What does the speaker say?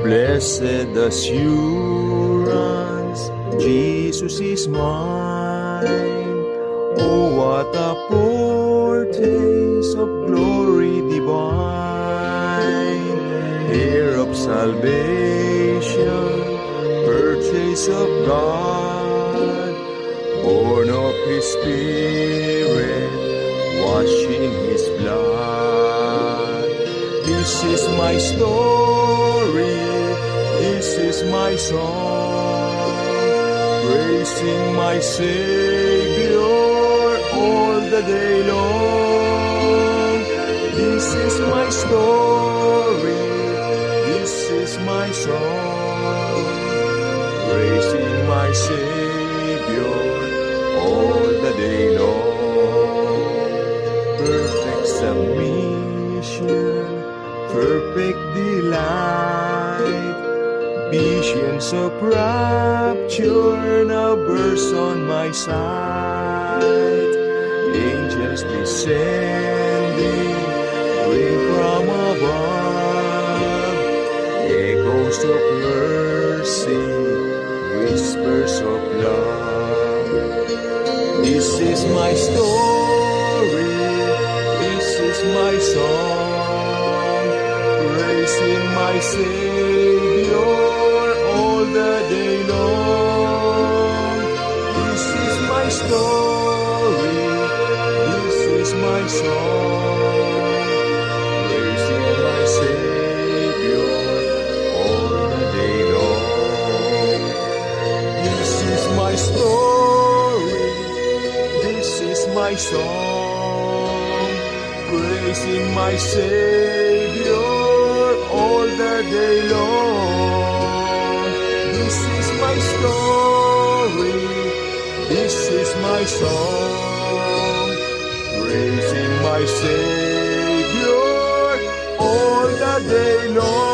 Blessed assurance, Jesus is mine. Oh, what a foretaste of glory divine, heir of salvation, purchase of God, born of His Spirit, washed in His blood. This is my story, this is my song, praising my Savior all the day long. This is my story, this is my song, praising my Savior all the day long. Perfect submission, perfect delight, visions of rapture now burst on my sight. Angels descending, rain from above, echoes of mercy, whispers of love. This is my story, this is my song, praising my Savior all the day long. This is my story, this is my song, praising my Savior all the day long. This is my story, this is my song, praising my Savior all the day long. This is my story, this is my song, praising my Savior all the day long.